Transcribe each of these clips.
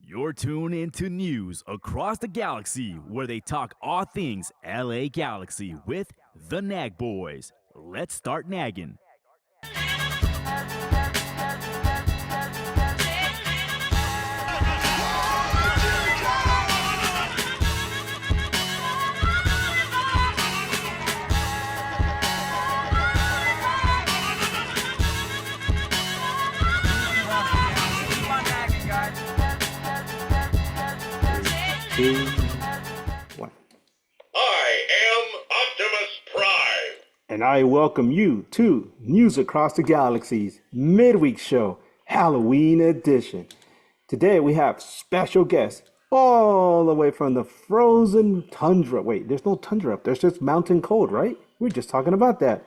You're tuned into news across the galaxy where they talk all things LA Galaxy with the Nag Boys. Let's start nagging. Two, one. I am Optimus Prime. And I welcome you to News Across the Galaxy's midweek show, Halloween edition. Today we have special guests all the way from the frozen tundra. Wait, there's no tundra up there, there's just mountain cold, right? We are just talking about that.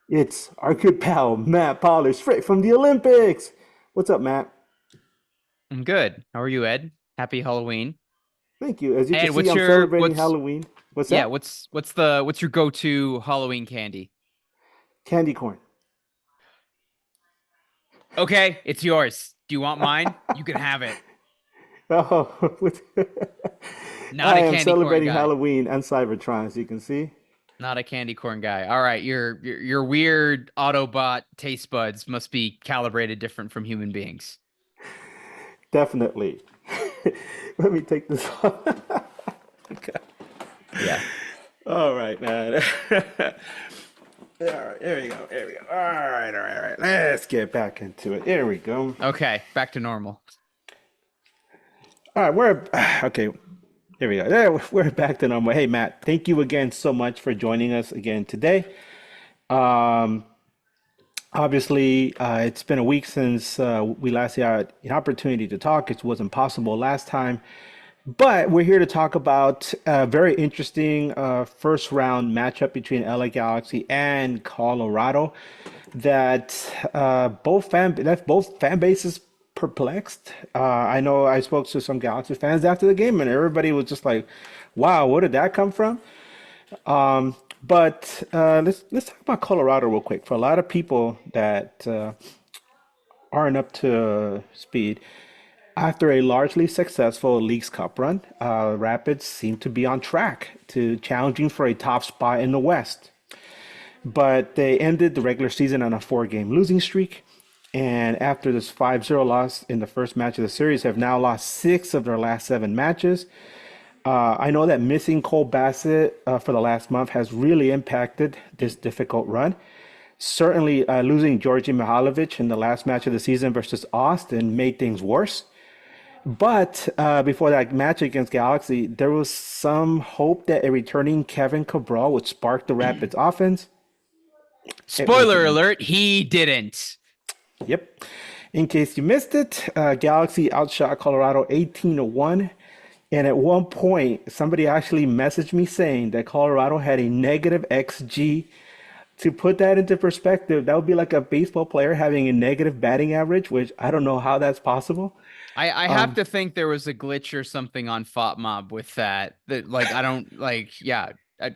It's our good pal, Matt Pollard, straight from the Olympics. What's up, Matt? I'm good. How are you, Ed? Happy Halloween. Thank you. As you Ed, can see, I'm celebrating Halloween. What's that? What's your go-to Halloween candy? Candy corn. Okay, it's yours. Do you want mine? You can have it. Oh, Not I a am candy corn celebrating guy. Halloween and Cybertron, as you can see. Not a candy corn guy. All right, your weird Autobot taste buds must be calibrated different from human beings. Definitely. Let me take this off. Okay. Yeah. All right, man. All right, there we go. There we go. All right. Let's get back into it. There we go. Okay, back to normal. All right, we're okay. There we go. There, we're back to normal. Hey, Matt, thank you again so much for joining us again today. Obviously, it's been a week since we last had an opportunity to talk. It wasn't possible last time, but we're here to talk about a very interesting first round matchup between LA Galaxy and Colorado that left both fan bases perplexed. I know I spoke to some Galaxy fans after the game, and everybody was just like, "Wow, where did that come from?" But let's talk about Colorado real quick. For a lot of people that aren't up to speed, after a largely successful Leagues Cup run, Rapids seem to be on track to challenging for a top spot in the West. But they ended the regular season on a 4-game losing streak. And after this 5-0 loss in the first match of the series, have now lost 6 of their last 7 matches. I know that missing Cole Bassett for the last month has really impacted this difficult run. Certainly, losing Georgi Mihailovic in the last match of the season versus Austin made things worse. But before that match against Galaxy, there was some hope that a returning Kevin Cabral would spark the Rapids offense. Spoiler alert, he didn't. Yep. In case you missed it, Galaxy outshot Colorado 18-1. And at one point, somebody actually messaged me saying that Colorado had a negative XG. To put that into perspective, that would be like a baseball player having a negative batting average, which I don't know how that's possible. I have to think there was a glitch or something on FOTMob with that. That like I don't like. Yeah,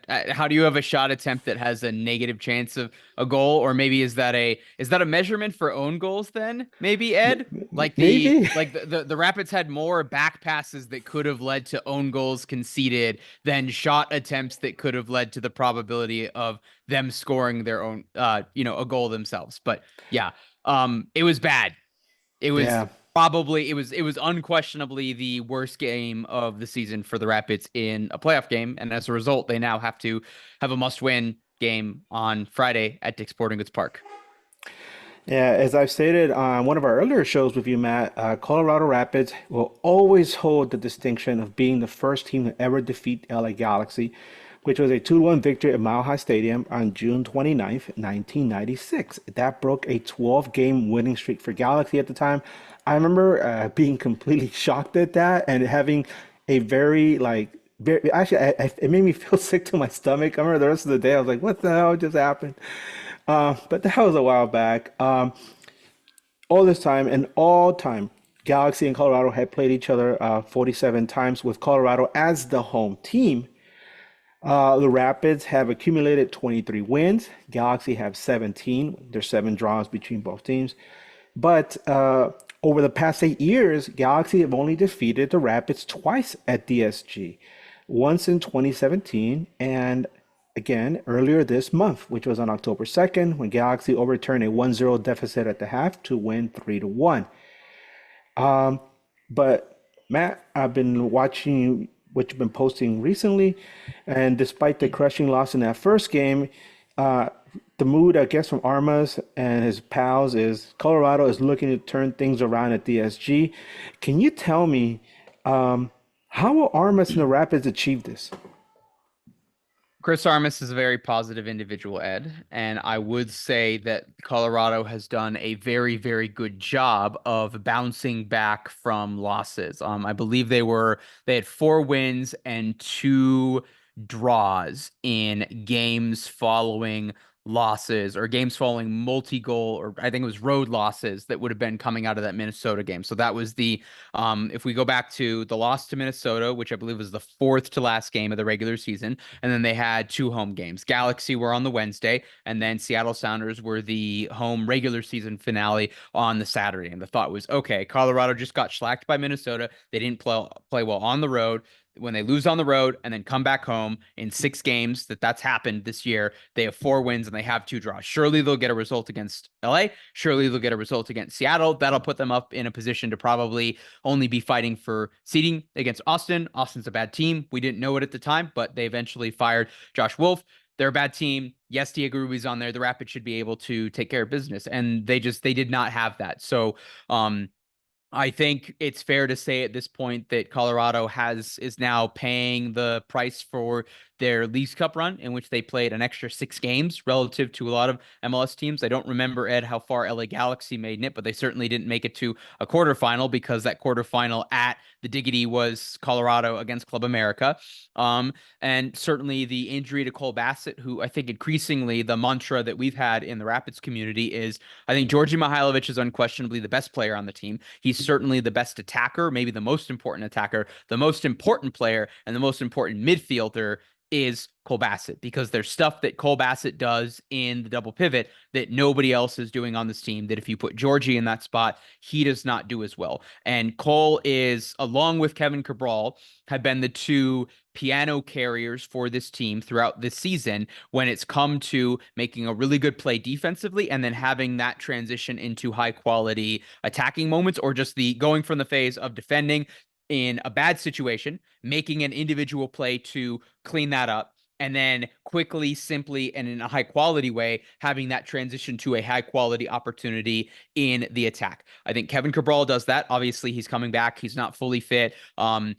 how do you have a shot attempt that has a negative chance of a goal? Or maybe is that a measurement for own goals? Then maybe Ed, like Maybe. the Rapids had more back passes that could have led to own goals conceded than shot attempts that could have led to the probability of them scoring their own a goal themselves. But yeah, it was bad. It was Yeah. probably it was unquestionably the worst game of the season for the Rapids in a playoff game, and as a result, they now have to have a must-win game on Friday at Dick's Sporting Goods Park. Yeah, as I've stated on one of our earlier shows with you, Matt, Colorado Rapids will always hold the distinction of being the first team to ever defeat LA Galaxy, which was a 2-1 victory at Mile High Stadium on June 29th, 1996. That broke a 12-game winning streak for Galaxy at the time. I remember being completely shocked at that and having a actually, it made me feel sick to my stomach. I remember the rest of the day, I was like, what the hell just happened? But that was a while back. All this time and all time, Galaxy and Colorado had played each other 47 times with Colorado as the home team. The Rapids have accumulated 23 wins. Galaxy have 17. There's 7 draws between both teams. But Over the past 8 years, Galaxy have only defeated the Rapids twice at DSG, once in 2017 and again earlier this month, which was on October 2nd, when Galaxy overturned a 1-0 deficit at the half to win 3-1. But Matt, I've been watching what you've been posting recently, and despite the crushing loss in that first game, uh, the mood, I guess, from Armas and his pals is Colorado is looking to turn things around at DSG. Can you tell me how will Armas and the Rapids achieve this? Chris Armas is a very positive individual, Ed, and I would say that Colorado has done a very, very good job of bouncing back from losses. I believe they had 4 wins and 2 draws in games following losses or games following multi-goal, or I think it was road losses that would have been coming out of that Minnesota game. So that was if we go back to the loss to Minnesota, which I believe was the fourth to last game of the regular season, and then they had 2 home games. Galaxy were on the Wednesday, and then Seattle Sounders were the home regular season finale on the Saturday. And the thought was, okay, Colorado just got shellacked by Minnesota. They didn't play well on the road. When they lose on the road and then come back home in 6 games, that's happened this year. They have 4 wins and they have 2 draws. Surely they'll get a result against LA. Surely they'll get a result against Seattle. That'll put them up in a position to probably only be fighting for seeding against Austin. Austin's a bad team. We didn't know it at the time, but they eventually fired Josh Wolf. They're a bad team. Yes, Diego Ruby's on there. The Rapids should be able to take care of business, and they did not have that. So, I think it's fair to say at this point that Colorado is now paying the price for their Leagues Cup run, in which they played an extra 6 games relative to a lot of MLS teams. I don't remember, Ed, how far LA Galaxy made it, but they certainly didn't make it to a quarterfinal, because that quarterfinal at the Diggity was Colorado against Club America. And certainly the injury to Cole Bassett, who I think increasingly the mantra that we've had in the Rapids community is, I think Georgi Mihailovic is unquestionably the best player on the team. He's certainly the best attacker, maybe the most important attacker. The most important player and the most important midfielder is Cole Bassett, because there's stuff that Cole Bassett does in the double pivot that nobody else is doing on this team, that if you put Georgie in that spot, he does not do as well. And Cole is, along with Kevin Cabral, have been the 2 piano carriers for this team throughout this season when it's come to making a really good play defensively and then having that transition into high quality attacking moments, or just the going from the phase of defending in a bad situation, making an individual play to clean that up, and then quickly, simply, and in a high quality way, having that transition to a high quality opportunity in the attack. I think Kevin Cabral does that. Obviously, he's coming back. He's not fully fit. And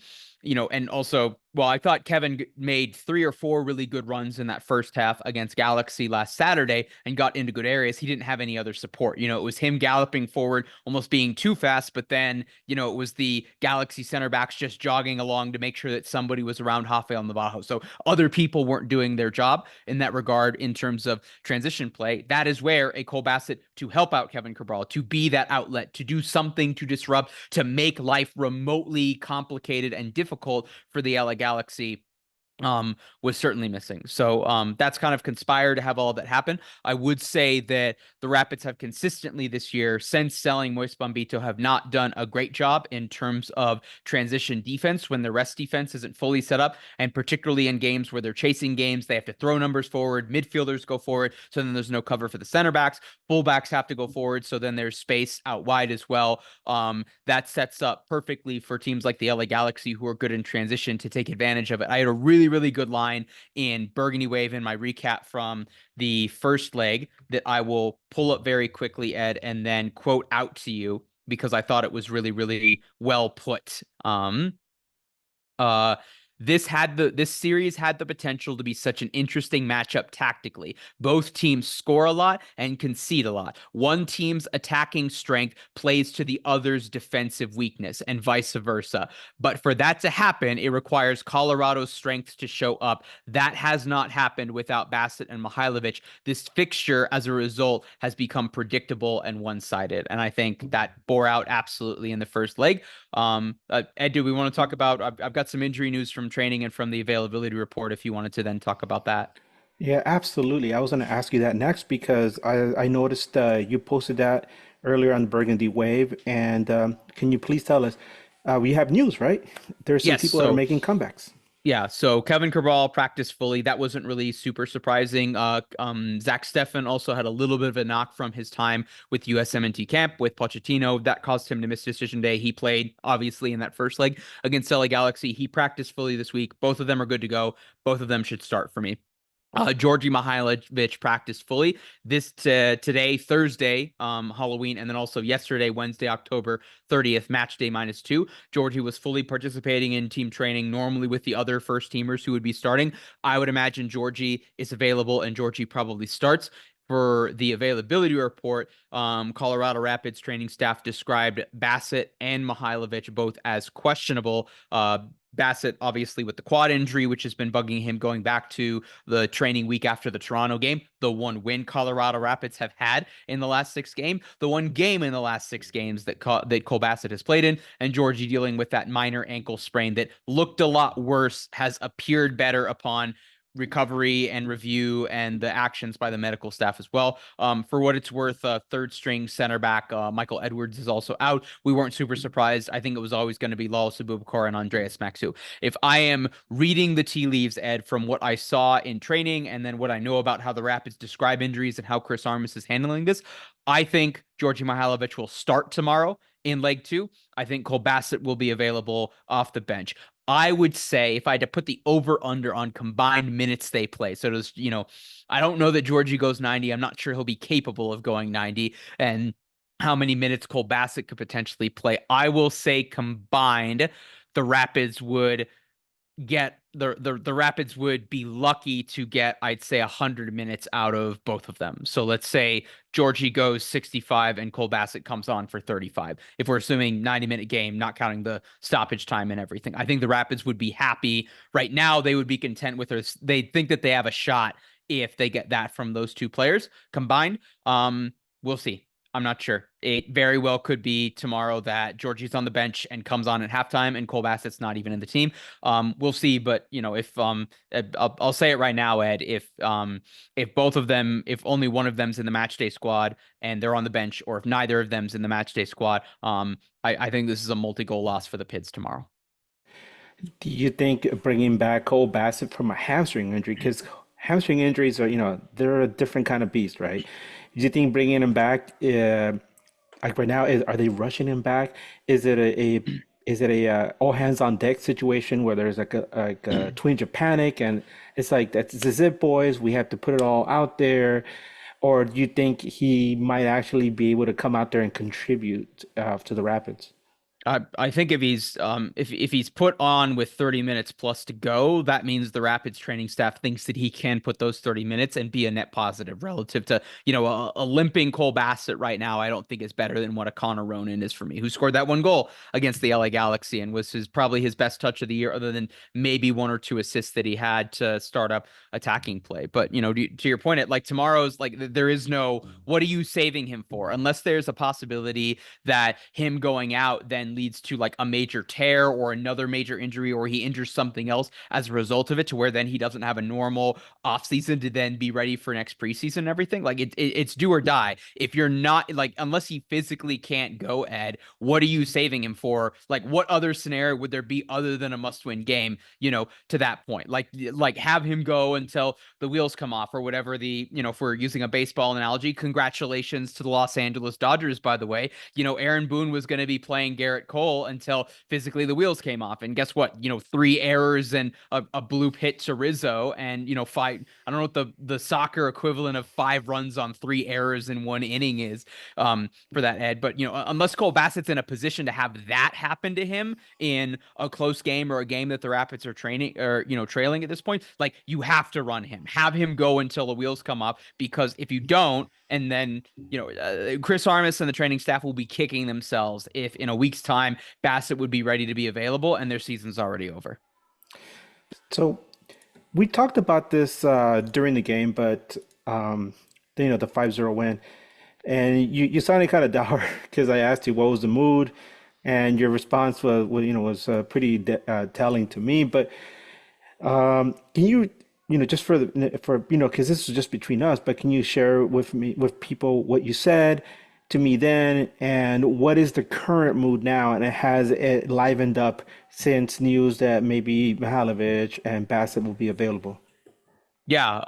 also, well, I thought Kevin made 3 or 4 really good runs in that first half against Galaxy last Saturday and got into good areas. He didn't have any other support. It was him galloping forward, almost being too fast, but then, it was the Galaxy center backs just jogging along to make sure that somebody was around Rafael Navajo. So other people weren't doing their job in that regard in terms of transition play. That is where a Cole Bassett, to help out Kevin Cabral, to be that outlet, to do something to disrupt, to make life remotely complicated and difficult for the LA Galaxy, was certainly missing. So that's kind of conspired to have all of that happen. I would say that the Rapids have consistently this year, since selling Moise Bombito, have not done a great job in terms of transition defense when the rest defense isn't fully set up, and particularly in games where they're chasing games, they have to throw numbers forward, midfielders go forward, so then there's no cover for the center backs, fullbacks have to go forward, so then there's space out wide as well. That sets up perfectly for teams like the LA Galaxy, who are good in transition, to take advantage of it. I had a really good line in Burgundy Wave in my recap from the first leg that I will pull up very quickly, Ed, and then quote out to you, because I thought it was really well put. This series had the potential to be such an interesting matchup tactically. Both teams score a lot and concede a lot. One team's attacking strength plays to the other's defensive weakness, and vice versa. But for that to happen, it requires Colorado's strengths to show up. That has not happened without Bassett and Mihailovic. This fixture, as a result, has become predictable and one-sided, and I think that bore out absolutely in the first leg. Ed, do we want to talk about? I've got some injury news from training and from the availability report, if you wanted to then talk about that. Yeah, absolutely. I was going to ask you that next because I noticed you posted that earlier on the Burgundy Wave. And can you please tell us, we have news, right? There's some Yes, people that are so making comebacks. yeah, so Kevin Cabral practiced fully. That wasn't really super surprising. Zach Steffen also had a little bit of a knock from his time with USMNT camp with Pochettino. That caused him to miss decision day. He played obviously in that first leg against LA Galaxy. He practiced fully this week. Both of them are good to go. Both of them should start for me. Georgi Mihailovic practiced fully today, Thursday, Halloween, and then also yesterday, Wednesday, October 30th, match day -2. Georgie was fully participating in team training, normally with the other first teamers who would be starting. I would imagine Georgie is available and Georgie probably starts. For the availability report, Colorado Rapids training staff described Bassett and Mihailovic both as questionable. Bassett, obviously, with the quad injury, which has been bugging him going back to the training week after the Toronto game, the one win Colorado Rapids have had in the last 6 games, the one game in the last 6 games that Cole Bassett has played in, and Georgie dealing with that minor ankle sprain that looked a lot worse, has appeared better upon recovery and review and the actions by the medical staff as well. For what it's worth, third string center back Michael Edwards is also out. We weren't super surprised. I think it was always going to be Lawless Abubakar and Andreas Maxu. If I am reading the tea leaves, Ed, from what I saw in training and then what I know about how the Rapids describe injuries and how Chris Armas is handling this, I think Georgi Mihailovic will start tomorrow in leg 2. I think Cole Bassett will be available off the bench. I would say if I had to put the over under on combined minutes they play. So there's, I don't know that Georgie goes 90. I'm not sure he'll be capable of going 90 and how many minutes Cole Bassett could potentially play. I will say combined, the Rapids would get the Rapids would be lucky to get, I'd say, 100 minutes out of both of them. So let's say Georgie goes 65 and Cole Bassett comes on for 35. If we're assuming 90-minute game, not counting the stoppage time and everything, I think the Rapids would be happy right now. They would be content with her. They think that they have a shot if they get that from those two players combined. We'll see. I'm not sure. It very well could be tomorrow that Georgie's on the bench and comes on at halftime and Cole Bassett's not even in the team. We'll see. But if I'll say it right now, Ed, if both of them, if only one of them's in the match day squad and they're on the bench, or if neither of them's in the match day squad, I think this is a multi-goal loss for the Pids tomorrow. Do you think bringing back Cole Bassett from a hamstring injury, because hamstring injuries are, they're a different kind of beast, right? Do you think bringing him back, like right now, are they rushing him back? Is it a all hands on deck situation where there's like a twinge of panic and it's like that's it, boys, we have to put it all out there, or do you think he might actually be able to come out there and contribute to the Rapids? I think if he's put on with 30 minutes plus to go, that means the Rapids training staff thinks that he can put those 30 minutes and be a net positive relative to, a limping Cole Bassett right now. I don't think is better than what a Connor Ronan is for me, who scored that one goal against the LA Galaxy and was probably his best touch of the year, other than maybe 1 or 2 assists that he had to start up attacking play. But, to your point, like tomorrow's, like there is no, what are you saving him for? Unless there's a possibility that him going out then leads to like a major tear or another major injury, or he injures something else as a result of it, to where then he doesn't have a normal offseason to then be ready for next preseason and everything. Like it's do or die. If you're not, like, unless he physically can't go, Ed, what are you saving him for? Like, what other scenario would there be other than a must-win game, to that point? Like have him go until the wheels come off, or whatever if we're using a baseball analogy. Congratulations to the Los Angeles Dodgers, by the way. Aaron Boone was going to be playing Garrett Cole until physically the wheels came off. And guess what? 3 errors and a bloop hit to Rizzo, and, 5, I don't know what the soccer equivalent of 5 runs on 3 errors in 1 inning is for that, Ed. But, unless Cole Bassett's in a position to have that happen to him in a close game or a game that the Rapids are training or, trailing at this point, like, you have to run him, have him go until the wheels come off, because if you don't, and then, Chris Armas and the training staff will be kicking themselves if in a week's time Bassett would be ready to be available and their season's already over. So we talked about this during the game, but the 5-0 win, and you sounded kind of dour because I asked you what was the mood, and your response was pretty telling to me. But can you just because this is just between us, but can you share with people what you said to me then, and what is the current mood now, and has it livened up since news that maybe Mihalovic and Bassett will be available? Yeah,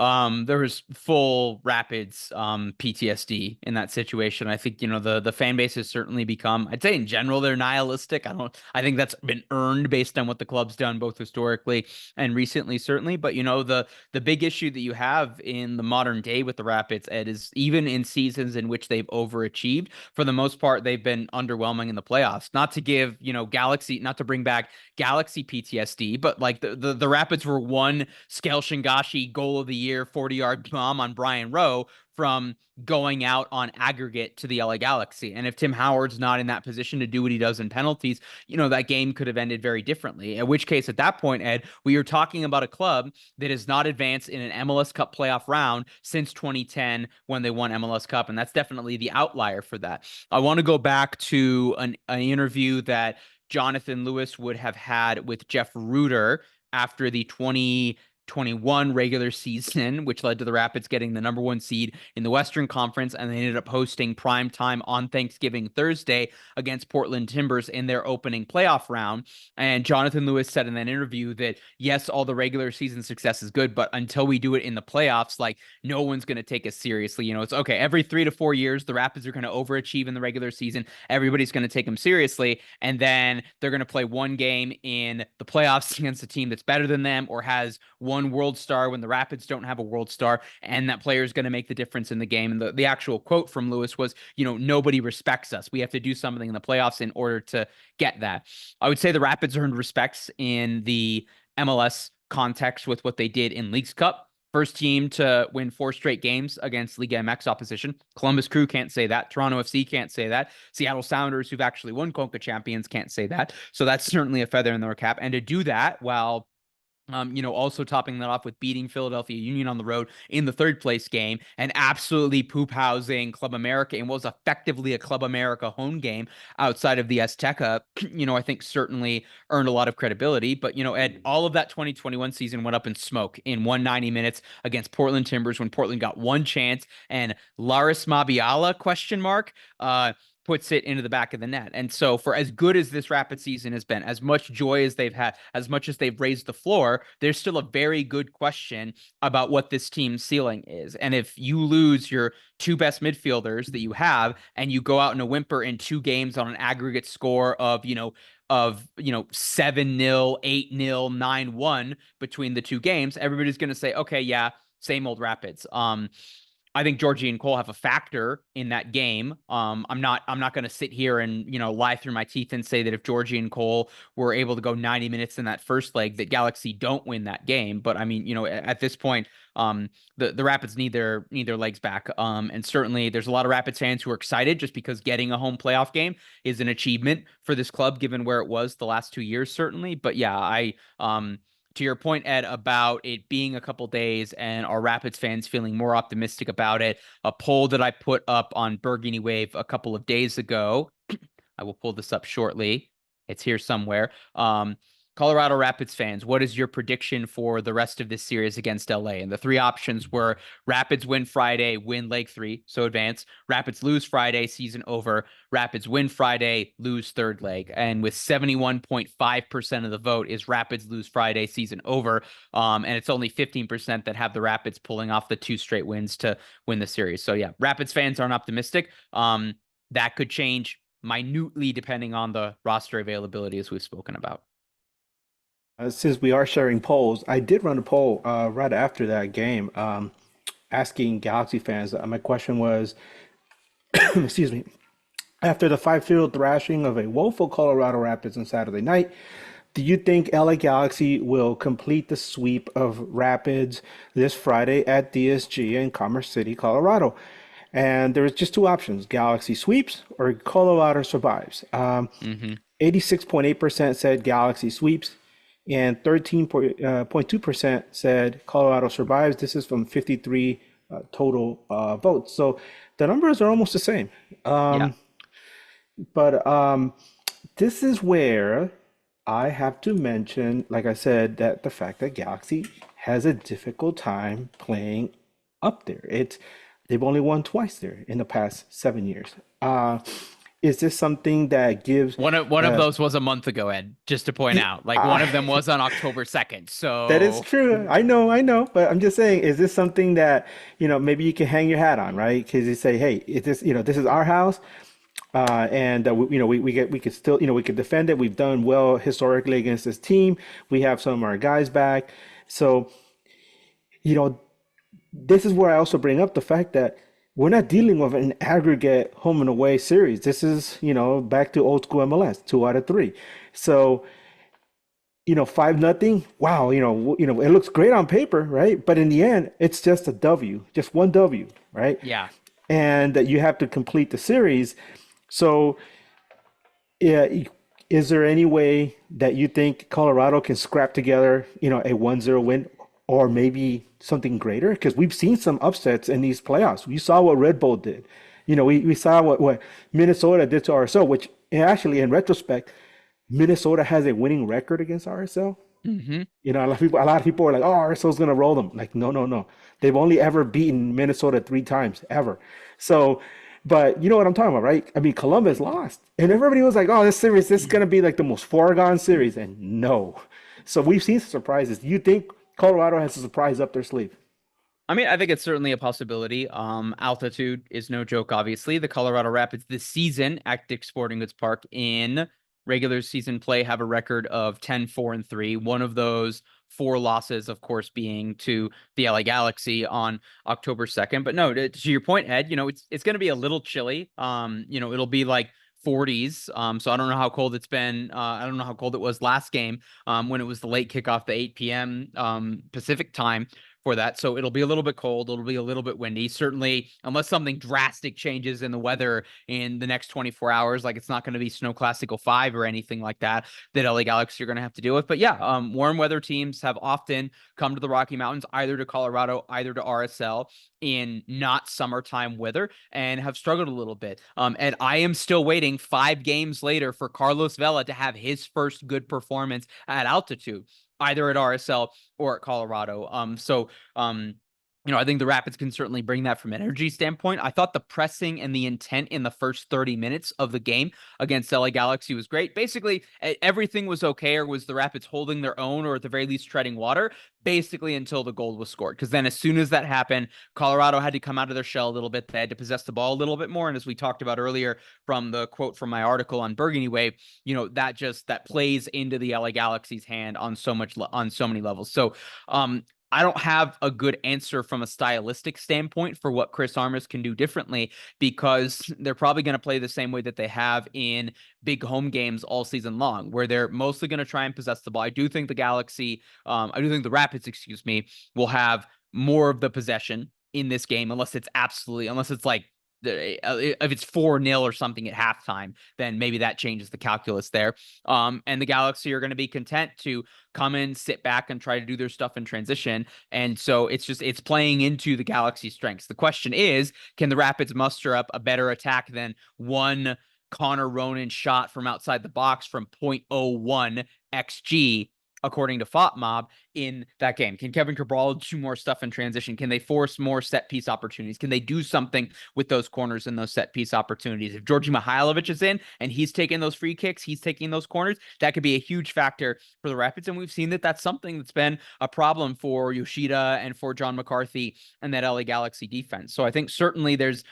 there was full Rapids PTSD in that situation. I think, the fan base has certainly become, I'd say in general, they're nihilistic. I think that's been earned based on what the club's done both historically and recently, certainly. But the big issue that you have in the modern day with the Rapids, Ed, is even in seasons in which they've overachieved, for the most part, they've been underwhelming in the playoffs. Not to give, Galaxy, not to bring back Galaxy PTSD, but like the Rapids were one Skel Shingashi goal of the year 40-yard bomb on Brian Rowe from going out on aggregate to the LA Galaxy. And if Tim Howard's not in that position to do what he does in penalties, that game could have ended very differently. In which case, at that point, Ed, we are talking about a club that has not advanced in an MLS Cup playoff round since 2010 when they won MLS Cup. And that's definitely the outlier for that. I want to go back to an interview that Jonathan Lewis would have had with Jeff Reuter after the 2021 regular season, which led to the Rapids getting the number 1 seed in the Western Conference, and they ended up hosting prime time on Thanksgiving Thursday against Portland Timbers in their opening playoff round. And Jonathan Lewis said in that interview that, yes, all the regular season success is good, but until we do it in the playoffs, like, no one's going to take us seriously. It's okay. Every 3 to 4 years, the Rapids are going to overachieve in the regular season. Everybody's going to take them seriously. And then they're going to play one game in the playoffs against a team that's better than them or has one world star when the Rapids don't have a world star, and that player is going to make the difference in the game. And the actual quote from Lewis was, nobody respects us. We have to do something in the playoffs in order to get that. I would say the Rapids earned respects in the MLS context with what they did in Leagues Cup. First team to win 4 straight games against Liga MX opposition. Columbus Crew can't say that. Toronto FC can't say that. Seattle Sounders, who've actually won Conca Champions, can't say that. So that's certainly a feather in their cap. And to do that while also topping that off with beating Philadelphia Union on the road in the 3rd place game and absolutely poop housing Club America and was effectively a Club America home game outside of the Azteca, I think certainly earned a lot of credibility. But, Ed, all of that 2021 season went up in smoke in 190 minutes against Portland Timbers when Portland got one chance and Laris Mabiala, puts it into the back of the net. And so for as good as this Rapid season has been, as much joy as they've had, as much as they've raised the floor, there's still a very good question about what this team's ceiling is. And if you lose your 2 best midfielders that you have and you go out in a whimper in 2 games on an aggregate score of 7-0, 8-0, 9-1 between the 2 games, everybody's going to say, okay, yeah, same old Rapids. I think Georgie and Cole have a factor in that game. I'm not going to sit here and, lie through my teeth and say that if Georgie and Cole were able to go 90 minutes in that first leg, that Galaxy don't win that game. But I mean, at this point, the Rapids need their legs back. And certainly there's a lot of Rapids fans who are excited just because getting a home playoff game is an achievement for this club, given where it was the last 2 years, certainly. But yeah, to your point, Ed, about it being a couple days and our Rapids fans feeling more optimistic about it, a poll that I put up on Burgundy Wave a couple of days ago, I will pull this up shortly. It's here somewhere. Colorado Rapids fans, what is your prediction for the rest of this series against LA? And the 3 options were Rapids win Friday, win leg 3, so advance. Rapids lose Friday, season over. Rapids win Friday, lose 3rd leg. And with 71.5% of the vote is Rapids lose Friday, season over. And it's only 15% that have the Rapids pulling off the 2 straight wins to win the series. So yeah, Rapids fans aren't optimistic. That could change minutely depending on the roster availability, as we've spoken about. Since we are sharing polls, I did run a poll right after that game, asking Galaxy fans. My question was, excuse me, after the 5-field thrashing of a woeful Colorado Rapids on Saturday night, do you think LA Galaxy will complete the sweep of Rapids this Friday at DSG in Commerce City, Colorado? And there was just 2 options: Galaxy sweeps or Colorado survives. 86.8% said Galaxy sweeps, and 13.2% said Colorado survives. This is from 53 total votes. So the numbers are almost the same. But this is where I have to mention, like I said, that the fact that Galaxy has a difficult time playing up there. They've only won twice there in the past 7 years. Is this something that gives One of those was a month ago, Ed, just to point out. Like one of them was on October 2nd. that is So true. I know, but I'm just saying, is this something that, maybe you can hang your hat on, right? Because you say, hey, is this, this is our house, and we could still, we could defend it. We've done well historically against this team. We have some of our guys back, so you know, this is where I also bring up the fact that we're not dealing with an aggregate home and away series. This is, back to old school MLS, 2 out of 3. So 5-0. Wow, it looks great on paper, right? But in the end, it's just a W, just one W, right? yeah. And that you have to complete the series. So, yeah, is there any way that you think Colorado can scrap together, a 1-0 win or maybe something greater? Because we've seen some upsets in these playoffs. We saw what Red Bull did. We saw what Minnesota did to RSL, which actually, in retrospect, Minnesota has a winning record against RSL. Hmm. A lot of people are like, "Oh, RSL's gonna roll them." Like, no, no, no. They've only ever beaten Minnesota 3 times ever. So, but you know what I'm talking about, right? I mean, Columbus lost, and everybody was like, "Oh, this is gonna be like the most foregone series," and no. So we've seen some surprises. Do you think Colorado has a surprise up their sleeve? I mean, I think it's certainly a possibility. Altitude is no joke, obviously. The Colorado Rapids this season at Dick's Sporting Goods Park in regular season play have a record of 10-4-3. One of those 4 losses, of course, being to the LA Galaxy on October 2nd. But no, to your point, Ed, it's going to be a little chilly. It'll be like 40s. So I don't know how cold it's been. I don't know how cold it was last game when it was the late kickoff, the 8 p.m. Pacific time for that. So it'll be a little bit cold. It'll be a little bit windy. Certainly, unless something drastic changes in the weather in the next 24 hours, like it's not going to be Snow Classical 5 or anything like that LA Galaxy are going to have to deal with. But yeah, warm weather teams have often come to the Rocky Mountains, either to Colorado, either to RSL in not summertime weather, and have struggled a little bit. And I am still waiting 5 games later for Carlos Vela to have his first good performance at altitude, either at RSL or at Colorado. I think the Rapids can certainly bring that from an energy standpoint. I thought the pressing and the intent in the first 30 minutes of the game against LA Galaxy was great. Basically, everything was okay, or was the Rapids holding their own, or at the very least treading water, basically until the goal was scored. Because then as soon as that happened, Colorado had to come out of their shell a little bit. They had to possess the ball a little bit more. And as we talked about earlier from the quote from my article on Burgundy Wave, that plays into the LA Galaxy's hand on so many levels. So I don't have a good answer from a stylistic standpoint for what Chris Armas can do differently, because they're probably going to play the same way that they have in big home games all season long, where they're mostly going to try and possess the ball. I do think the Rapids, excuse me, will have more of the possession in this game, unless it's like if it's 4-0 or something at halftime, then maybe that changes the calculus there. And the Galaxy are going to be content to come in, sit back, and try to do their stuff in transition. And so it's playing into the Galaxy's strengths. The question is, can the Rapids muster up a better attack than one Connor Ronan shot from outside the box from .01 XG, according to FOTMob, in that game? Can Kevin Cabral do more stuff in transition? Can they force more set piece opportunities? Can they do something with those corners and those set piece opportunities? If Georgi Mihailovic is in and he's taking those free kicks, he's taking those corners, that could be a huge factor for the Rapids. And we've seen that that's something that's been a problem for Yoshida and for John McCarthy and that LA Galaxy defense. So I think certainly there's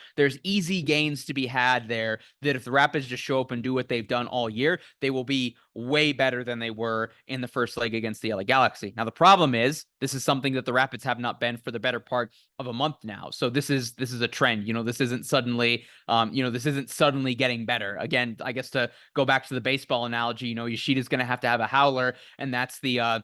easy gains to be had there, that if the Rapids just show up and do what they've done all year, they will be way better than they were in the first leg against the LA Galaxy. Now, the problem is this is something that the Rapids have not been for the better part of a month now. So this is a trend. This isn't suddenly getting better. Again, I guess to go back to the baseball analogy, Yoshida's going to have a howler, and that's the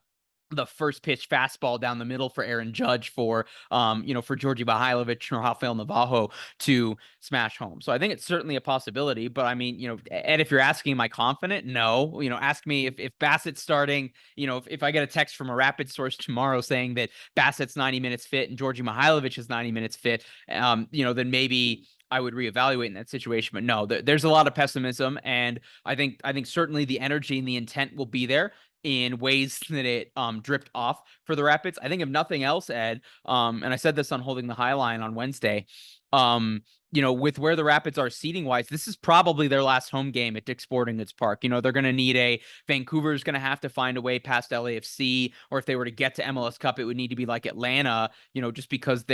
first pitch fastball down the middle for Aaron Judge, for Georgi Mihailovic or Rafael Navajo to smash home. So I think it's certainly a possibility, but I mean, Ed, if you're asking, am I confident? No. Ask me if Bassett's starting, if I get a text from a Rapid source tomorrow saying that Bassett's 90 minutes fit and Georgi Mihailovic is 90 minutes fit, then maybe I would reevaluate in that situation. But no, there's a lot of pessimism, and I think certainly the energy and the intent will be there. in ways that it dripped off for the Rapids. I think if nothing else, Ed, and I said this on Holding the High Line on Wednesday, with where the Rapids are seating wise, this is probably their last home game at Dick's Sporting Goods Park. They're going to need Vancouver's going to have to find a way past LAFC, or if they were to get to MLS Cup, it would need to be like Atlanta, just because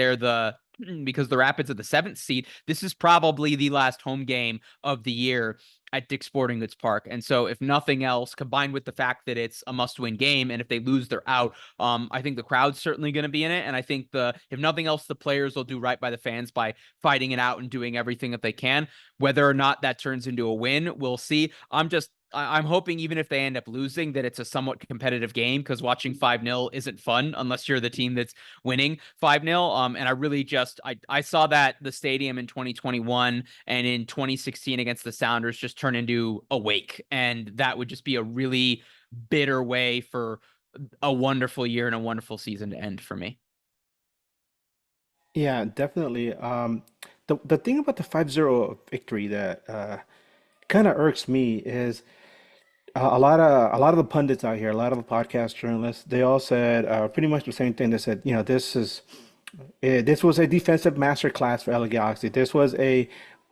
because the Rapids are the 7th seed. This is probably the last home game of the year at Dick's Sporting Goods Park. And so if nothing else, combined with the fact that it's a must-win game, and if they lose, they're out, I think the crowd's certainly going to be in it. And I think if nothing else, the players will do right by the fans by fighting it out and doing everything that they can. Whether or not that turns into a win, we'll see. I'm hoping even if they end up losing, that it's a somewhat competitive game, because watching 5-0 isn't fun unless you're the team that's winning 5-0. And I really I saw that the stadium in 2021 and in 2016 against the Sounders just turn into a wake. And that would just be a really bitter way for a wonderful year and a wonderful season to end for me. Yeah, definitely. The thing about the 5-0 victory that kind of irks me is a lot of the pundits out here, a lot of the podcast journalists, they all said pretty much the same thing. They said, this was a defensive masterclass for LA Galaxy. This was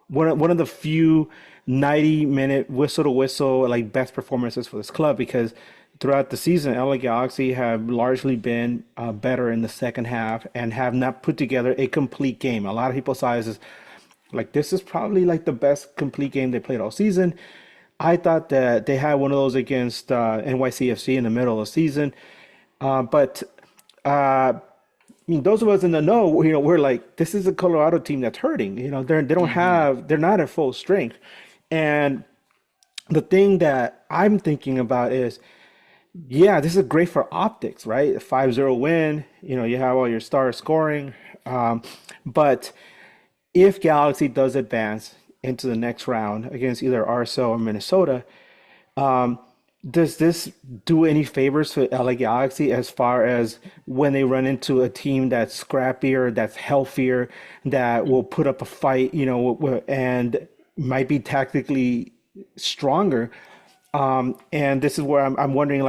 one of the few 90-minute whistle to whistle like best performances for this club, because throughout the season, LA Galaxy have largely been better in the second half and have not put together a complete game. A lot of people saw this is probably like the best complete game they played all season. I thought that they had one of those against NYCFC in the middle of the season, but those of us in the know, we're like, this is a Colorado team that's hurting. They're not at full strength, and the thing that I'm thinking about is, yeah, this is great for optics, right? A 5-0 win, you have all your stars scoring, but if Galaxy does advance into the next round against either RSL or Minnesota, does this do any favors for LA Galaxy as far as when they run into a team that's scrappier, that's healthier, that will put up a fight, and might be tactically stronger? And this is where I'm wondering,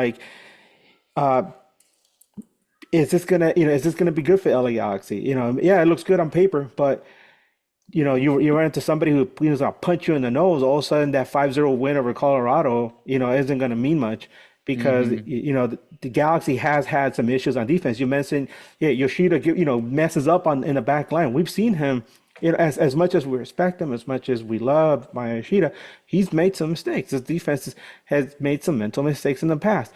is this gonna be good for LA Galaxy? Yeah, it looks good on paper, but you run into somebody who's gonna punch you in the nose. All of a sudden, that 5-0 win over Colorado, isn't gonna mean much, because the Galaxy has had some issues on defense. You mentioned, yeah, Yoshida, messes up in the back line. We've seen him, as much as we respect him, as much as we love Maya Yoshida, he's made some mistakes. His defense has made some mental mistakes in the past.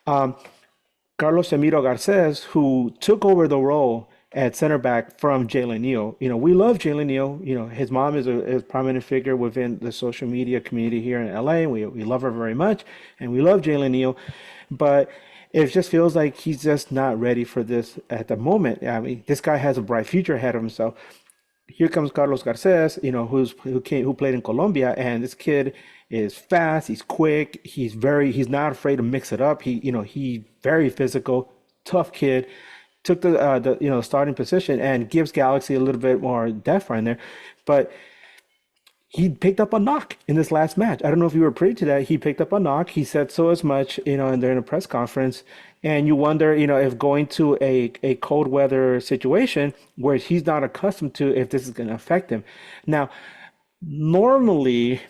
Carlos Emiro Garces, who took over the role at center back from Jalen Neal. We love Jalen Neal. His mom is a prominent figure within the social media community here in LA. We love her very much, and we love Jalen Neal, but it just feels like he's just not ready for this at the moment. I mean, this guy has a bright future ahead of him. So here comes Carlos Garces, who played in Colombia, and this kid is fast. He's quick. He's not afraid to mix it up. He's very physical, tough kid. Took the starting position and gives Galaxy a little bit more depth right there, but he picked up a knock in this last match. I don't know if you were privy to that. He picked up a knock. He said so as much, during a press conference, and you wonder, if going to a cold weather situation where he's not accustomed to, if this is going to affect him. Now, normally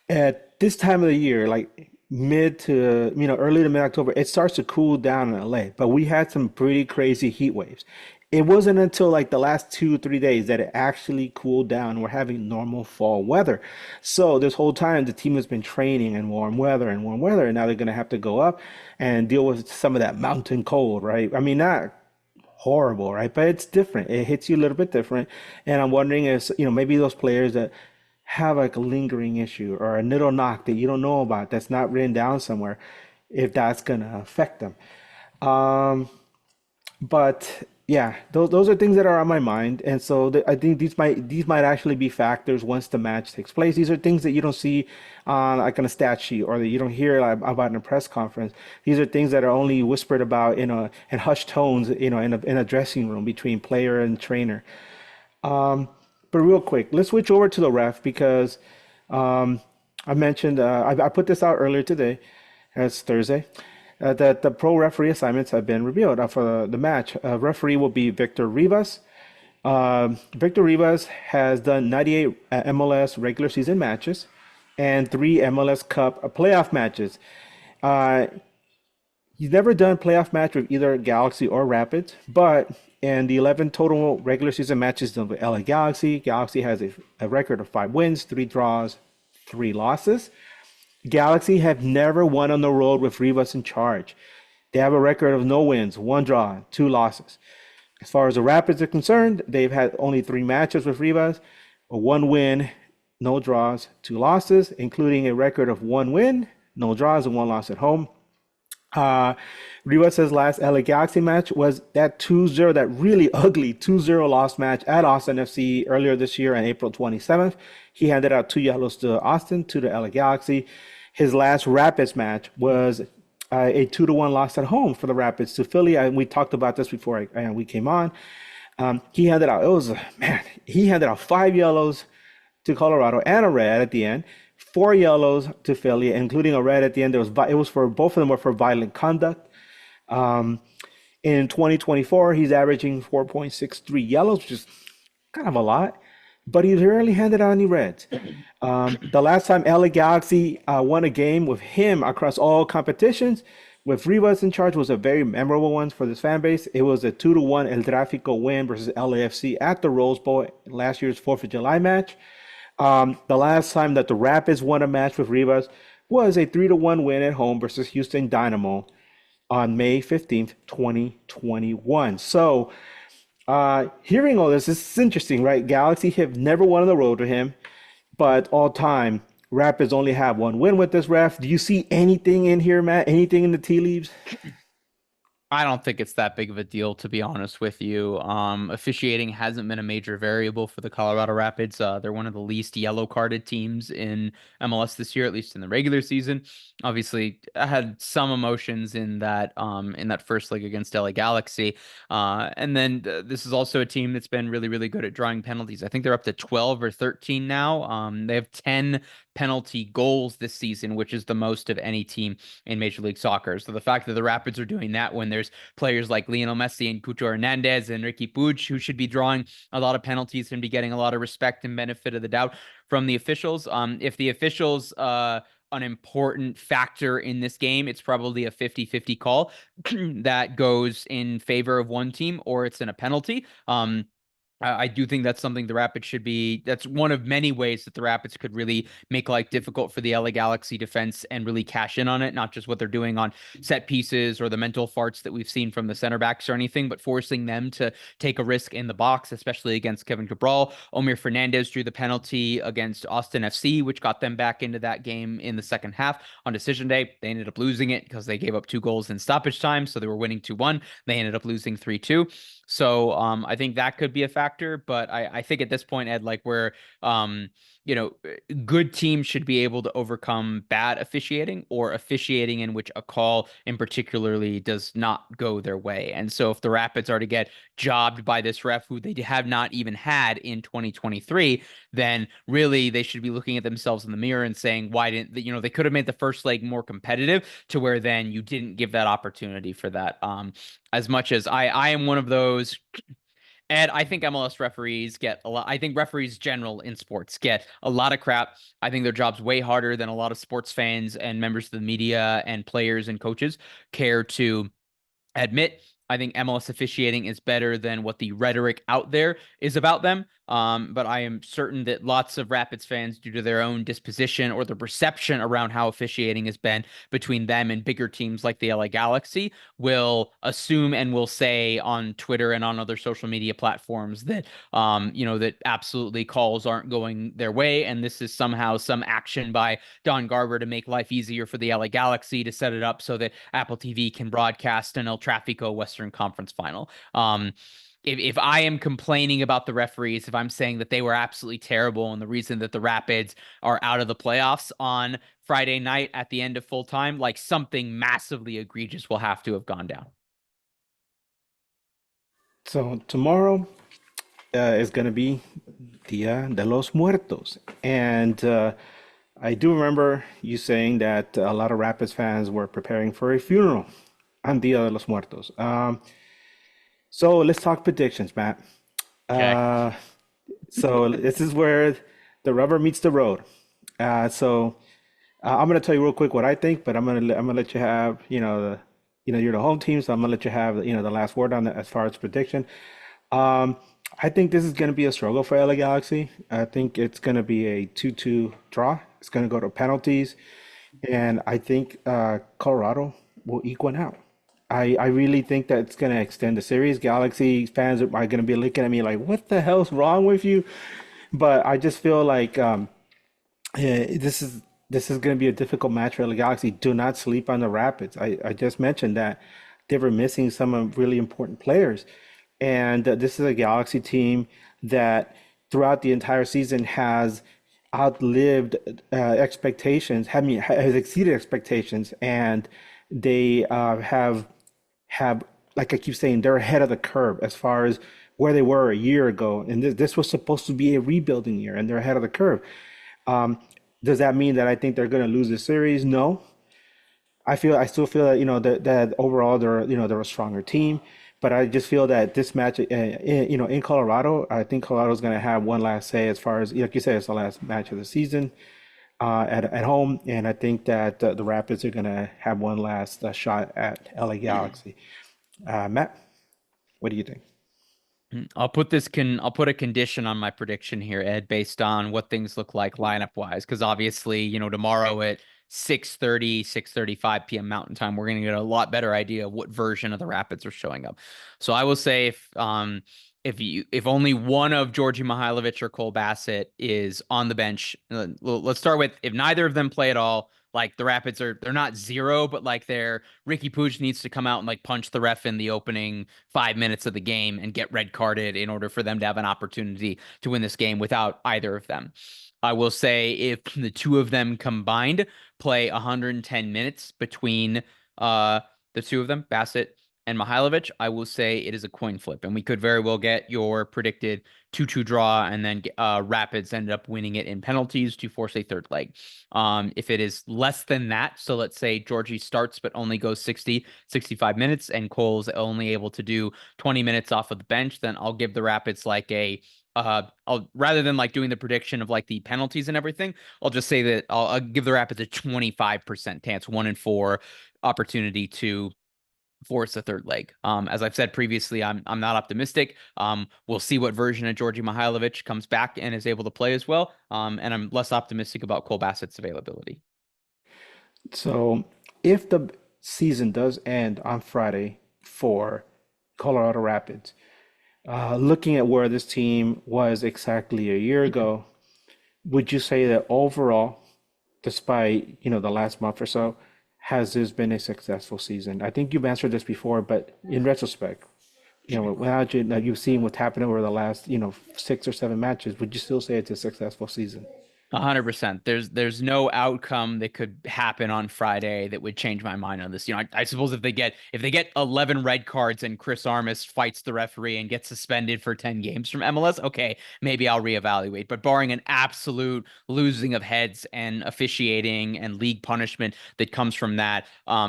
at this time of the year, like mid to early to mid October, it starts to cool down in LA, but we had some pretty crazy heat waves. It wasn't until like the last 2-3 days that it actually cooled down. We're having normal fall weather. So this whole time the team has been training in warm weather, and now they're going to have to go up and deal with some of that mountain cold, right? I mean, not horrible, right? But it's different. It hits you a little bit different. And I'm wondering if, maybe those players that have like a lingering issue or a little knock that you don't know about, that's not written down somewhere, if that's gonna affect them. But yeah, those are things that are on my mind, and so I think these might actually be factors once the match takes place. These are things that you don't see on like on a stat sheet, or that you don't hear about in a press conference. These are things that are only whispered about in hushed tones, in a dressing room between player and trainer. But real quick, let's switch over to the ref, because I mentioned I put this out earlier today. That's Thursday. That the pro referee assignments have been revealed for the match. Referee will be Victor Rivas. Victor Rivas has done 98 MLS regular season matches and 3 MLS Cup playoff matches. Uh, he's never done playoff match with either Galaxy or Rapids, but in the 11 total regular season matches done with LA Galaxy, Galaxy has a record of 5 wins, 3 draws, 3 losses. Galaxy have never won on the road with Rivas in charge. They have a record of no wins, 1 draw, 2 losses. As far as the Rapids are concerned, they've had only 3 matches with Rivas, 1 win, no draws, 2 losses, including a record of 1 win, no draws, and 1 loss at home. Rivas' last LA Galaxy match was that 2-0, that really ugly 2-0 loss match at Austin FC earlier this year on April 27th. He handed out 2 yellows to Austin, 2 to LA Galaxy. His last Rapids match was a 2-1 loss at home for the Rapids to Philly. And we talked about this before we came on. He handed out, he handed out 5 yellows to Colorado and a red at the end, 4 yellows to Philly, including a red at the end. It was for both of them were for violent conduct. In 2024, he's averaging 4.63 yellows, which is kind of a lot, but he rarely handed out any reds. The last time LA Galaxy won a game with him across all competitions, with Rivas in charge, was a very memorable one for this fan base. It was a 2-1 El Tráfico win versus LAFC at the Rose Bowl, last year's 4th of July match. The last time that the Rapids won a match with Rivas was a 3-1 win at home versus Houston Dynamo on May 15th, 2021. So, hearing all this is interesting, right? Galaxy have never won on the road with him, but all time, Rapids only have 1 win with this ref. Do you see anything in here, Matt? Anything in the tea leaves? I don't think it's that big of a deal, to be honest with you. Officiating hasn't been a major variable for the Colorado Rapids. They're one of the least yellow carded teams in MLS this year, at least in the regular season. Obviously, I had some emotions in that first leg against LA Galaxy. And then this is also a team that's been really, really good at drawing penalties. I think they're up to 12 or 13 now. They have 10 penalty goals this season, which is the most of any team in Major League Soccer. So the fact that the Rapids are doing that when there's players like Lionel Messi and Cucho Hernandez and Ricky Puig, who should be drawing a lot of penalties and be getting a lot of respect and benefit of the doubt from the officials. If the officials, an important factor in this game, it's probably a 50-50 call that goes in favor of one team, or it's in a penalty. I do think that's something the Rapids should be. That's one of many ways that the Rapids could really make life difficult for the LA Galaxy defense and really cash in on it. Not just what they're doing on set pieces or the mental farts that we've seen from the center backs or anything, but forcing them to take a risk in the box, especially against Kevin Cabral. Omir Fernandez drew the penalty against Austin FC, which got them back into that game in the second half on decision day. They ended up losing it because they gave up 2 goals in stoppage time. So they were winning 2-1. They ended up losing 3-2. So I think that could be a factor, but I think at this point, Ed, like where good teams should be able to overcome bad officiating or officiating in which a call in particularly does not go their way. And so if the Rapids are to get jobbed by this ref who they have not even had in 2023, then really they should be looking at themselves in the mirror and saying, why didn't they could have made the first leg more competitive to where then you didn't give that opportunity for that. As much as I am one of those, and I think MLS referees get a lot. I think referees general in sports get a lot of crap. I think their job's way harder than a lot of sports fans and members of the media and players and coaches care to admit. I think MLS officiating is better than what the rhetoric out there is about them. But I am certain that lots of Rapids fans, due to their own disposition or the perception around how officiating has been between them and bigger teams like the LA Galaxy, will assume and will say on Twitter and on other social media platforms that, that absolutely calls aren't going their way. And this is somehow some action by Don Garber to make life easier for the LA Galaxy to set it up so that Apple TV can broadcast an El Tráfico Western Conference final. If I am complaining about the referees, if I'm saying that they were absolutely terrible and the reason that the Rapids are out of the playoffs on Friday night at the end of full time, like something massively egregious will have to have gone down. So tomorrow is going to be Dia de los Muertos. And I do remember you saying that a lot of Rapids fans were preparing for a funeral on Dia de los Muertos. So let's talk predictions, Matt. Okay. Uh, so this is where the rubber meets the road. I'm gonna tell you real quick what I think, but I'm gonna let you have you're the home team, so I'm gonna let you have the last word on that as far as prediction. Um, I think this is gonna be a struggle for LA Galaxy. I think it's gonna be a 2-2 draw. It's gonna go to penalties, and I think Colorado will eke one out. I really think that it's going to extend the series. Galaxy fans are going to be looking at me like, what the hell's wrong with you? But I just feel like this is going to be a difficult match for the Galaxy. Do not sleep on the Rapids. I just mentioned that they were missing some really important players, and this is a Galaxy team that throughout the entire season has outlived expectations. Has exceeded expectations, and they have like I keep saying, they're ahead of the curve as far as where they were a year ago. And this was supposed to be a rebuilding year, and they're ahead of the curve. Um, does that mean that I think they're going to lose the series? No. I still feel that that overall they're a stronger team, but I just feel that this match, in Colorado, I think Colorado's going to have one last say as far as like you said, it's the last match of the season at home, and I think that the Rapids are going to have one last shot at LA Galaxy. Matt, what do you think? I'll put a condition on my prediction here, Ed, based on what things look like lineup wise. Because obviously, tomorrow at 6:35 p.m. Mountain Time, we're gonna get a lot better idea of what version of the Rapids are showing up. So I will say if only one of Georgi Mihailovic or Cole Bassett is on the bench, let's start with if neither of them play at all. Like the Rapids they're not zero, but like Ricky Puig needs to come out and like punch the ref in the opening 5 minutes of the game and get red carded in order for them to have an opportunity to win this game without either of them. I will say if the two of them combined play 110 minutes between the two of them, Bassett and Mihailovic, I will say it is a coin flip, and we could very well get your predicted 2-2 draw, and then Rapids ended up winning it in penalties to force a third leg. If it is less than that, so let's say Georgie starts but only goes 65 minutes, and Cole's only able to do 20 minutes off of the bench, then I'll give the Rapids like I'll rather than like doing the prediction of like the penalties and everything, I'll just say that I'll give the Rapids a 25% chance, 1 in 4 opportunity to force a third leg. As I've said previously, I'm not optimistic. We'll see what version of Georgi Mihailovic comes back and is able to play as well. And I'm less optimistic about Cole Bassett's availability. So, if the season does end on Friday for Colorado Rapids, looking at where this team was exactly a year ago, would you say that overall, despite the last month or so, has this been a successful season? I think you've answered this before, but in retrospect, without you've seen what's happened over the last 6 or 7 matches, would you still say it's a successful season? 100%. There's no outcome that could happen on Friday that would change my mind on this. I suppose if they get 11 red cards and Chris Armas fights the referee and gets suspended for 10 games from MLS, okay, maybe I'll reevaluate. But barring an absolute losing of heads and officiating and league punishment that comes from that,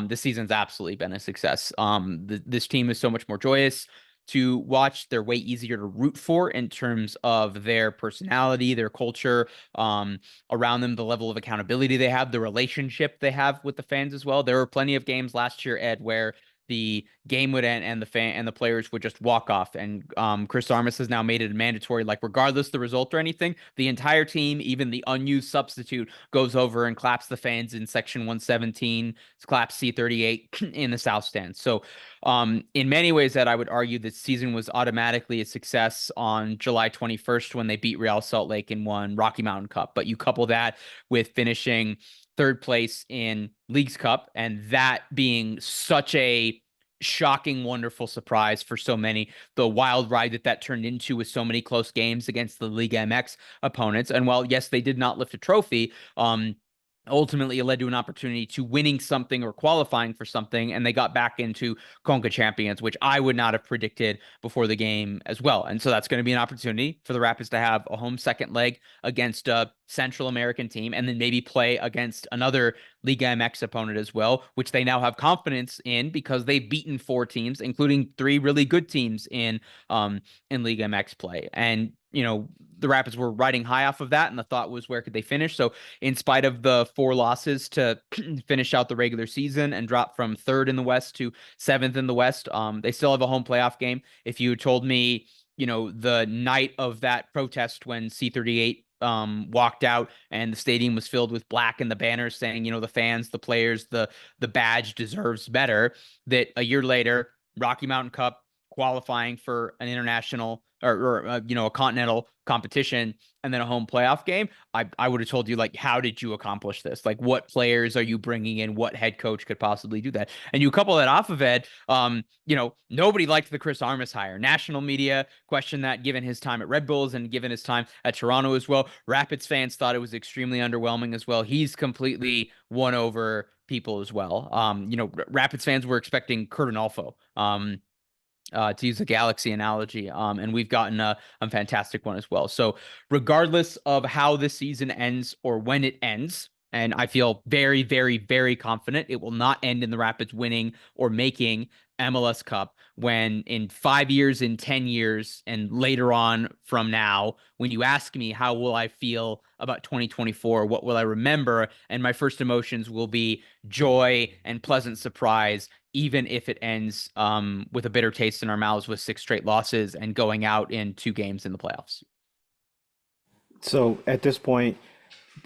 this season's absolutely been a success. This team is so much more joyous to watch. They're way easier to root for in terms of their personality, their culture, around them, the level of accountability they have, the relationship they have with the fans as well. There were plenty of games last year, Ed, where the game would end and the players would just walk off. And Chris Armas has now made it mandatory, like regardless the result or anything, the entire team, even the unused substitute, goes over and claps the fans in section 117, claps C38 in the South Stand. So in many ways, that I would argue this season was automatically a success on July 21st when they beat Real Salt Lake and won Rocky Mountain Cup. But you couple that with finishing third place in Leagues Cup, and that being such a shocking, wonderful surprise for so many, the wild ride that turned into with so many close games against the Liga MX opponents. And while, yes, they did not lift a trophy, ultimately it led to an opportunity to winning something or qualifying for something, and they got back into Conca Champions, which I would not have predicted before the game as well. And so that's going to be an opportunity for the Rapids to have a home second leg against a Central American team, and then maybe play against another Liga MX opponent as well, which they now have confidence in because they've beaten 4 teams, including 3 really good teams in Liga MX play. And the Rapids were riding high off of that, and the thought was, where could they finish? So in spite of the 4 losses to finish out the regular season and drop from 3rd in the West to 7th in the West, they still have a home playoff game. If you told me, the night of that protest when C38 walked out and the stadium was filled with black and the banners saying, the fans, the players, the badge deserves better, that a year later, Rocky Mountain Cup qualifying for an international or a continental competition and then a home playoff game, I would have told you, like, how did you accomplish this? Like, what players are you bringing in? What head coach could possibly do that? And you couple that off of Ed, nobody liked the Chris Armas hire. National media questioned that, given his time at Red Bulls and given his time at Toronto as well. Rapids fans thought it was extremely underwhelming as well. He's completely won over people as well. Rapids fans were expecting Kurt Anolfo. To use a Galaxy analogy, and we've gotten a fantastic one as well. So regardless of how this season ends or when it ends, and I feel very, very, very confident it will not end in the Rapids winning or making MLS Cup, when in 5 years, in 10 years, and later on from now, when you ask me how will I feel about 2024, what will I remember? And my first emotions will be joy and pleasant surprise, even if it ends with a bitter taste in our mouths with 6 straight losses and going out in 2 games in the playoffs. So at this point,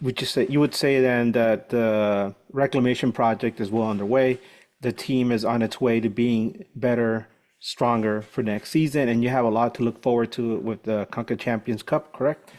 you would say then that the reclamation project is well underway. The team is on its way to being better, stronger for next season, and you have a lot to look forward to with the Conca Champions Cup, correct?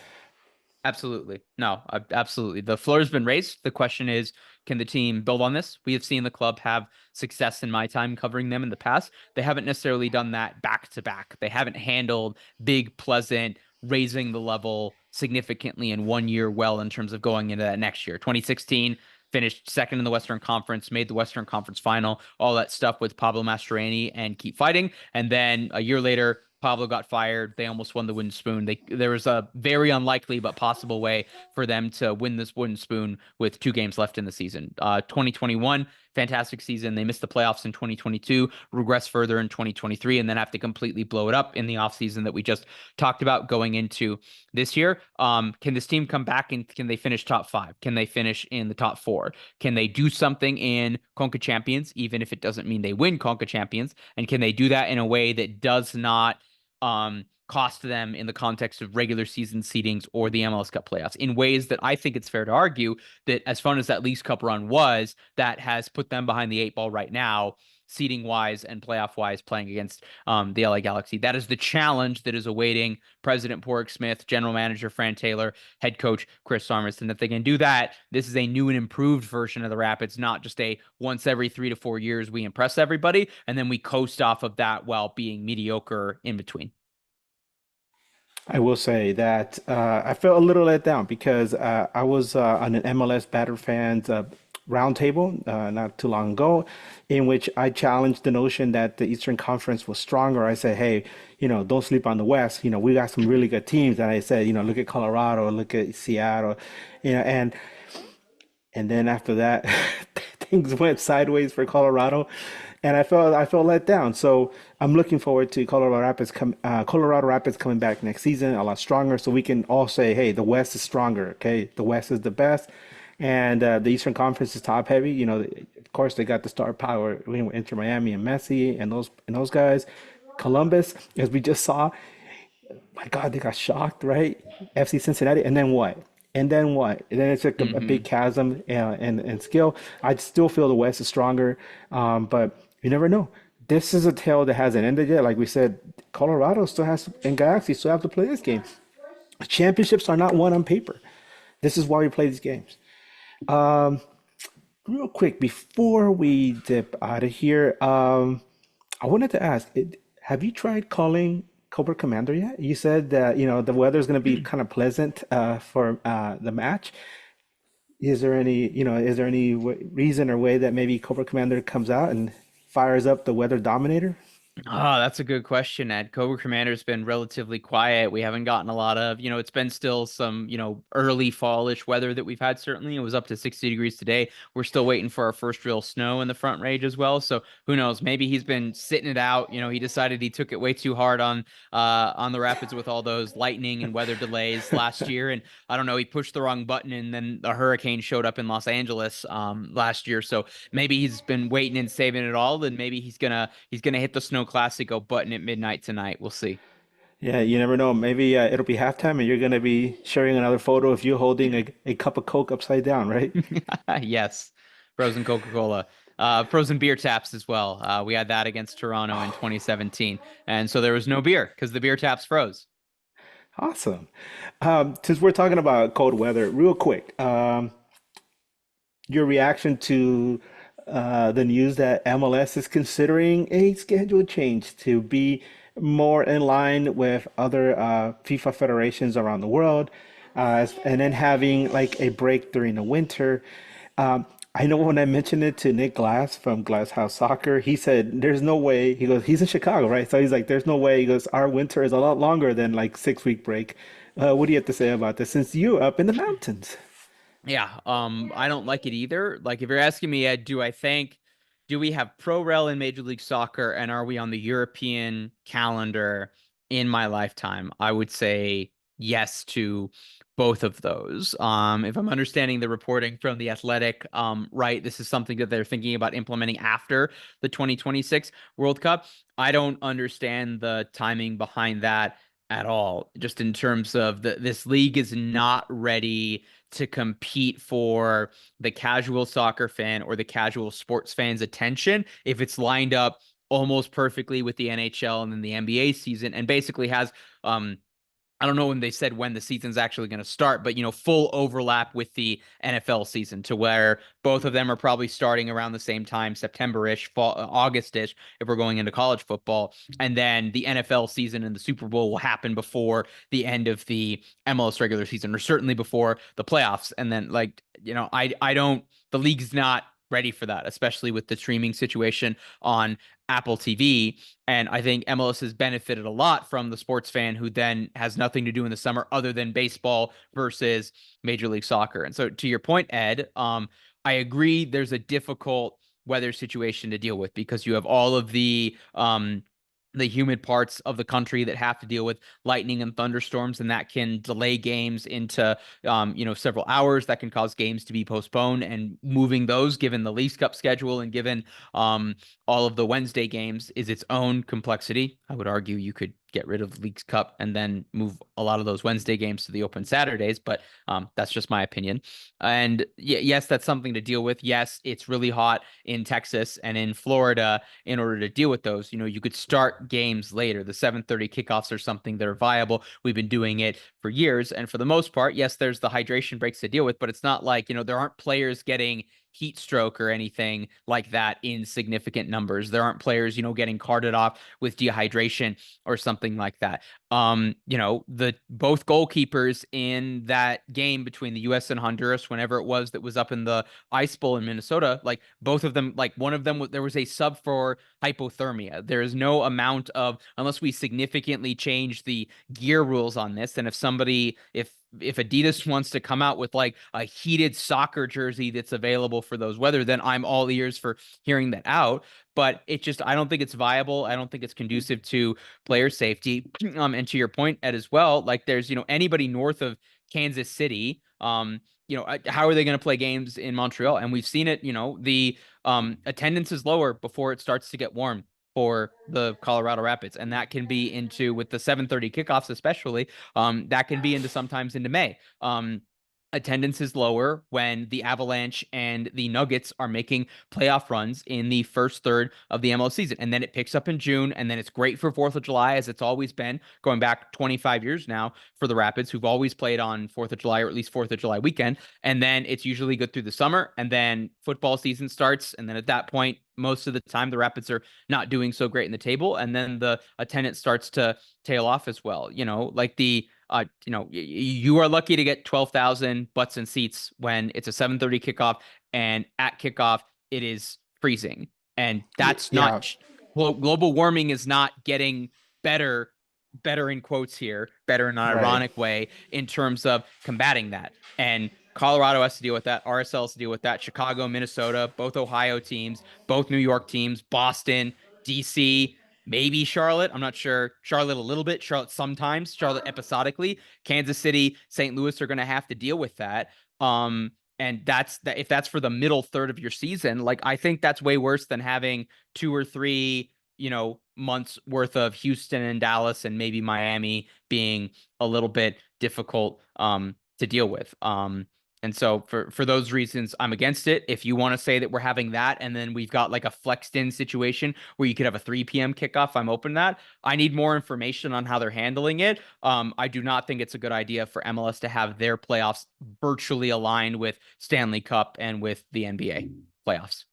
Absolutely. No, absolutely. The floor has been raised. The question is, can the team build on this? We have seen the club have success in my time covering them in the past. They haven't necessarily done that back to back. They haven't handled big, pleasant, raising the level significantly in one year well in terms of going into that next year. 2016 finished second in the Western Conference, made the Western Conference final, all that stuff with Pablo Mastroeni and Keep Fighting. And then a year later, Pablo got fired. They almost won the wooden spoon. There was a very unlikely but possible way for them to win this wooden spoon with 2 games left in the season. 2021, fantastic season. They missed the playoffs in 2022, regress further in 2023, and then have to completely blow it up in the offseason that we just talked about going into this year. Can this team come back and can they finish top 5? Can they finish in the top 4? Can they do something in Conca Champions, even if it doesn't mean they win Conca Champions? And can they do that in a way that does not cost them in the context of regular season seedings or the MLS Cup playoffs, in ways that I think it's fair to argue that, as fun as that Leagues Cup run was, that has put them behind the 8 ball right now, seeding wise and playoff wise, playing against the LA Galaxy. That is the challenge that is awaiting President Porrick Smith, General Manager Fran Taylor, Head Coach Chris Armas. And if they can do that, this is a new and improved version of the Rapids, not just a once every 3 to 4 years we impress everybody and then we coast off of that while being mediocre in between. I will say that I felt a little let down because I was on an MLS Batter Fans roundtable not too long ago, in which I challenged the notion that the Eastern Conference was stronger. I said, hey, don't sleep on the West. We got some really good teams. And I said, look at Colorado, look at Seattle, and then after that, things went sideways for Colorado, and I felt let down. So I'm looking forward to Colorado Rapids coming back next season a lot stronger, so we can all say, hey, the West is stronger. Okay, the West is the best, and the Eastern Conference is top heavy. Of course, they got the star power. Inter Miami and Messi and those guys. Columbus, as we just saw, my God, they got shocked, right? FC Cincinnati, and then what? And then what? And then it's like a big chasm in skill. I still feel the West is stronger, but you never know. This is a tale that hasn't ended yet. Like we said, Colorado still has and Galaxy still have to play this game. Championships are not won on paper. This is why we play these games. Real quick, before we dip out of here, I wanted to ask, have you tried calling Cobra Commander yet? You said that the weather's going to be kind of pleasant for the match. is there any reason or way that maybe Cobra Commander comes out and fires up the Weather Dominator? Oh, that's a good question, Ed. Cobra Commander's been relatively quiet. We haven't gotten a lot of, it's been still some, early fallish weather that we've had. Certainly, it was up to 60 degrees today. We're still waiting for our first real snow in the Front Range as well. So who knows? Maybe he's been sitting it out. He decided he took it way too hard on the Rapids with all those lightning and weather delays last year, and I don't know, he pushed the wrong button, and then the hurricane showed up in Los Angeles last year. So maybe he's been waiting and saving it all, and maybe he's gonna hit the Snow Classic, go button at midnight tonight. We'll see. Yeah, you never know. Maybe it'll be halftime and you're going to be sharing another photo of you holding a cup of Coke upside down, right? Yes, frozen Coca-Cola, frozen beer taps as well. We had that against Toronto in 2017, and so there was no beer because the beer taps froze. Awesome. Since we're talking about cold weather, real quick, your reaction to the news that MLS is considering a schedule change to be more in line with other FIFA federations around the world, and then having like a break during the winter. I know when I mentioned it to Nick Glass from Glass House Soccer, he said, "There's no way." He goes, "He's in Chicago, right?" So he's like, "There's no way." He goes, "Our winter is a lot longer than like 6 week break." What do you have to say about this since you up in the mountains? Yeah, I don't like it either. Like, if you're asking me, Ed, do we have pro rel in Major League Soccer, and are we on the European calendar in my lifetime? I would say yes to both of those. If I'm understanding the reporting from the Athletic, right, this is something that they're thinking about implementing after the 2026 World Cup. I don't understand the timing behind that at all. Just in terms of this league is not ready to compete for the casual soccer fan or the casual sports fan's attention if it's lined up almost perfectly with the NHL and then the NBA season, and basically has I don't know when they said when the season's actually going to start, but full overlap with the NFL season, to where both of them are probably starting around the same time, September-ish, fall, August-ish, if we're going into college football. And then the NFL season and the Super Bowl will happen before the end of the MLS regular season, or certainly before the playoffs. And then, I don't, the league's not ready for that, especially with the streaming situation on Apple TV. And I think MLS has benefited a lot from the sports fan who then has nothing to do in the summer other than baseball versus Major League Soccer. And so, to your point, Ed, I agree there's a difficult weather situation to deal with because you have all of the humid parts of the country that have to deal with lightning and thunderstorms, and that can delay games into several hours. That can cause games to be postponed, and moving those, given the Leafs Cup schedule and given all of the Wednesday games, is its own complexity. I would argue you could get rid of Leagues Cup and then move a lot of those Wednesday games to the open Saturdays, but that's just my opinion. And yes, that's something to deal with. Yes, it's really hot in Texas and in Florida. In order to deal with those, you could start games later. The 7:30 kickoffs are something that are viable. We've been doing it for years, and for the most part, yes, there's the hydration breaks to deal with, but it's not like there aren't players getting heat stroke or anything like that in significant numbers. There aren't players, getting carted off with dehydration or something like that. The both goalkeepers in that game between the US and Honduras, whenever it was that was up in the ice bowl in Minnesota, like both of them, like one of them, there was a sub for hypothermia. There is no amount of, unless we significantly change the gear rules on this, and if Adidas wants to come out with like a heated soccer jersey that's available for those weather, then I'm all ears for hearing that out. But I don't think it's viable. I don't think it's conducive to player safety. And to your point, Ed, as well, like there's, anybody north of Kansas City, how are they going to play games in Montreal? And we've seen it, the attendance is lower before it starts to get warm for the Colorado Rapids, and that can be into, with the 7:30 kickoffs especially, that can be into sometimes into May. Attendance is lower when the Avalanche and the Nuggets are making playoff runs in the first third of the MLS season. And then it picks up in June, and then it's great for 4th of July, as it's always been, going back 25 years now for the Rapids, who've always played on 4th of July, or at least 4th of July weekend. And then it's usually good through the summer, and then football season starts. And then at that point, most of the time, the Rapids are not doing so great in the table, and then the attendance starts to tail off as well. Like the You are lucky to get 12,000 butts and seats when it's a 7:30 kickoff, and at kickoff it is freezing. And that's Yeah, not global warming is not getting better, better in quotes here, better in an right. ironic way in terms of combating that. And Colorado has to deal with that. RSL has to deal with that. Chicago, Minnesota, both Ohio teams, both New York teams, Boston, DC, maybe Charlotte. I'm not sure. Charlotte a little bit. Charlotte sometimes. Charlotte episodically. Kansas City, St. Louis are going to have to deal with that. And that's that. If that's for the middle third of your season, like I think that's way worse than having 2 or 3, months worth of Houston and Dallas and maybe Miami being a little bit difficult to deal with. And so for those reasons, I'm against it. If you want to say that we're having that and then we've got like a flexed in situation where you could have a 3 p.m. kickoff, I'm open to that. I need more information on how they're handling it. I do not think it's a good idea for MLS to have their playoffs virtually aligned with Stanley Cup and with the NBA playoffs.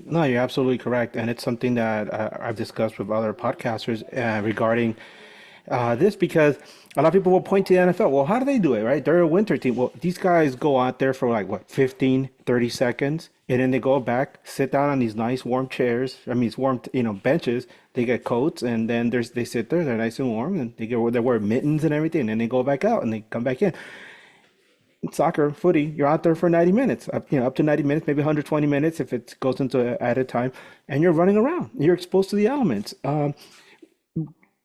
No, you're absolutely correct, and it's something that I've discussed with other podcasters regarding this because a lot of people will point to the NFL. Well, how do they do it, right? They're a winter team. Well, these guys go out there for like what, 15, 30 seconds, and then they go back, sit down on these nice warm chairs. I mean, it's warm, benches. They get coats, and then they sit there. They're nice and warm, and they wear mittens and everything. And then they go back out and they come back in. Soccer, footy, you're out there for 90 minutes, up to 90 minutes, maybe 120 minutes if it goes into added time, and you're running around. You're exposed to the elements.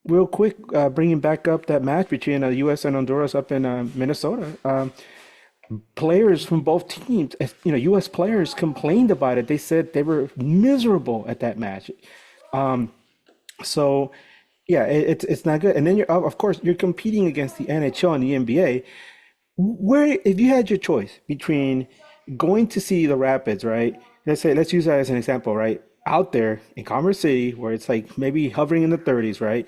Real quick, bringing back up that match between the U.S. and Honduras up in Minnesota. Players from both teams, U.S. players complained about it. They said they were miserable at that match. So, yeah, it's not good. And then of course, you're competing against the NHL and the NBA. Where, if you had your choice between going to see the Rapids, right? Let's use that as an example, right? Out there in Commerce City, where it's like maybe hovering in the 30s, right?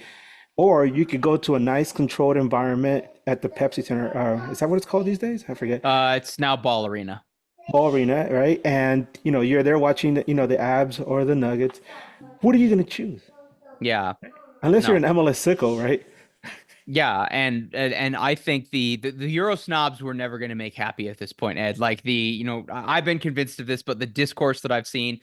Or you could go to a nice controlled environment at the Pepsi Center. Is that what it's called these days? I forget. It's now Ball Arena. Ball Arena, right? And you're there watching the Abs or the Nuggets. What are you going to choose? Yeah. Unless you're No. an MLS sicko, right? Yeah, and I think the Euro snobs were never going to make happy at this point, Ed. Like I've been convinced of this, but the discourse that I've seen,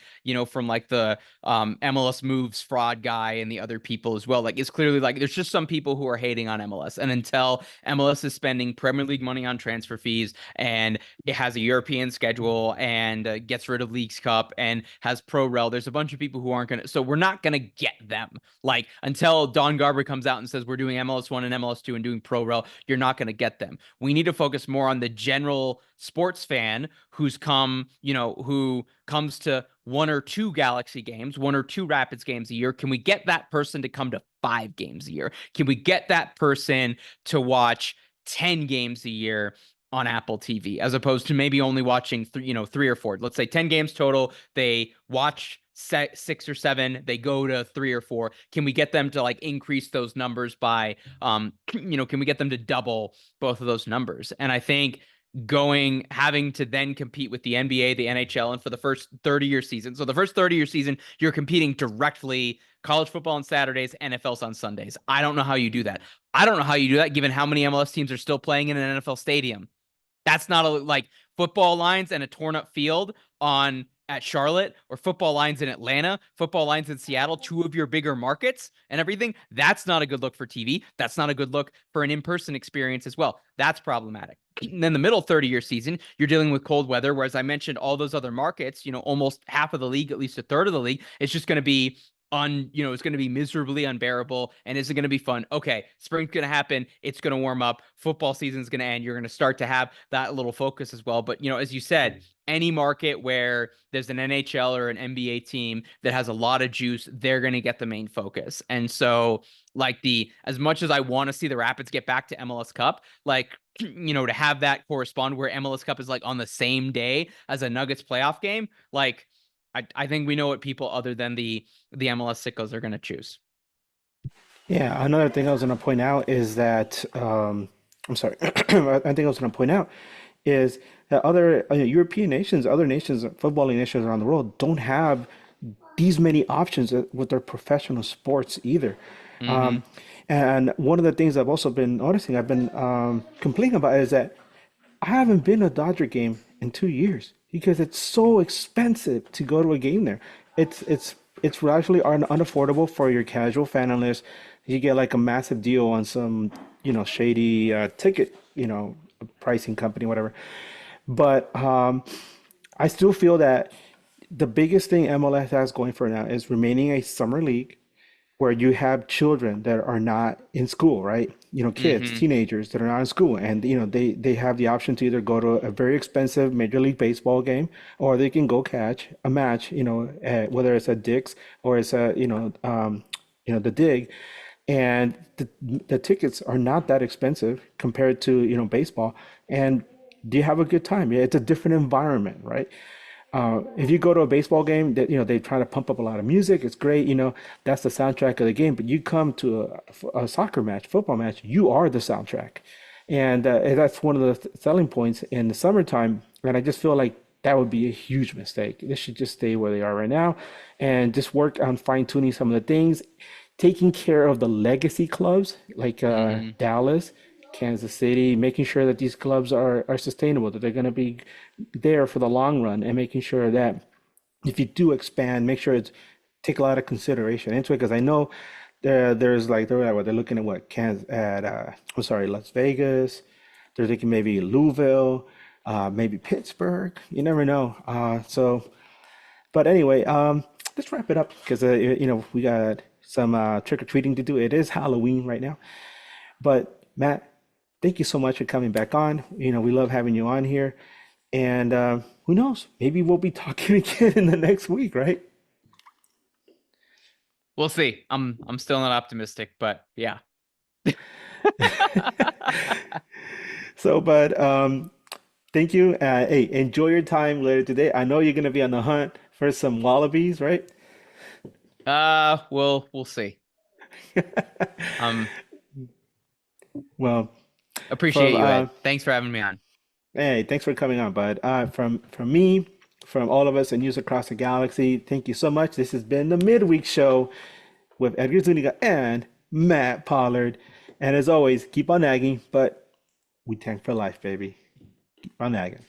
from like the MLS moves fraud guy and the other people as well, like it's clearly like there's just some people who are hating on MLS, and until MLS is spending Premier League money on transfer fees and it has a European schedule and gets rid of Leagues Cup and has Pro Rel, there's a bunch of people who aren't gonna. So we're not gonna get them. Like until Don Garber comes out and says we're doing MLS 1 and MLS 2 and doing Pro Rel, you're not going to get them. We need to focus more on the general sports fan who comes to 1 or 2 Galaxy games, 1 or 2 Rapids games a year. Can we get that person to come to 5 games a year? Can we get that person to watch 10 games a year on Apple TV, as opposed to maybe only watching 3 or 4? Let's say 10 games total. They watch 6 or 7, they go to 3 or 4. Can we get them to like increase those numbers by can we get them to double both of those numbers? And I think having to then compete with the NBA, the NHL, and for the first 30-year season. So the first 30-year season, you're competing directly college football on Saturdays, NFL's on Sundays. I don't know how you do that. I don't know how you do that given how many MLS teams are still playing in an NFL stadium. That's not like football lines and a torn up field at Charlotte, or football lines in Atlanta, football lines in Seattle, 2 of your bigger markets and everything. That's not a good look for TV. That's not a good look for an in-person experience as well. That's problematic. And then the middle 30-year season, you're dealing with cold weather, whereas I mentioned all those other markets, almost half of the league, at least a third of the league, it's just going to be it's going to be miserably unbearable. And is it going to be fun? Okay, spring's going to happen. It's going to warm up. Football season's going to end. You're going to start to have that little focus as well. But, as you said, any market where there's an NHL or an NBA team that has a lot of juice, they're going to get the main focus. And so as much as I want to see the Rapids get back to MLS Cup, to have that correspond where MLS Cup is like on the same day as a Nuggets playoff game, I think we know what people other than the MLS sickos are going to choose. Yeah, another thing I was going to point out is that I'm sorry. I think I was going to point out is that other European nations, other nations, footballing nations around the world don't have these many options with their professional sports either. Mm-hmm. And one of the things I've also been noticing, I've been complaining about is that I haven't been to a Dodger game in 2 years because it's so expensive to go to a game there. It's actually unaffordable for your casual fan unless you get like a massive deal on some, shady ticket, pricing company, whatever. But I still feel that the biggest thing MLS has going for now is remaining a summer league where you have children that are not in school, right? Kids, Hmm. teenagers that are not in school, and they have the option to either go to a very expensive Major League Baseball game, or they can go catch a match, whether it's at Dick's or it's at the Dig, and the tickets are not that expensive compared to baseball, and do you have a good time? Yeah, it's a different environment, right? If you go to a baseball game, that they try to pump up a lot of music. It's great, that's the soundtrack of the game. But you come to a soccer match, football match, you are the soundtrack, and that's one of the selling points in the summertime. And I just feel like that would be a huge mistake. They should just stay where they are right now, and just work on fine tuning some of the things, taking care of the legacy clubs like Hmm. Dallas, Kansas City, making sure that these clubs are sustainable, that they're going to be there for the long run, and making sure that if you do expand, make sure it's take a lot of consideration into it. Because I know there's like they're looking at what Kansas at I'm sorry, Las Vegas. They're thinking maybe Louisville, maybe Pittsburgh. You never know. But anyway, let's wrap it up because we got some trick or treating to do. It is Halloween right now. But Matt, thank you so much for coming back on. We love having you on here. And who knows? Maybe we'll be talking again in the next week, right? We'll see. I'm still not optimistic, but yeah. But thank you. Hey, enjoy your time later today. I know you're gonna be on the hunt for some wallabies, right? We'll see. Um, Well, from appreciate you, Ed. Thanks for having me on. hey, thanks for coming on, bud. From me, from all of us and News Across the Galaxy, thank you so much. This has been the midweek show with Edgar Zuniga and Matt Pollard. And as always, keep on nagging, but we tank for life, baby. Keep on nagging.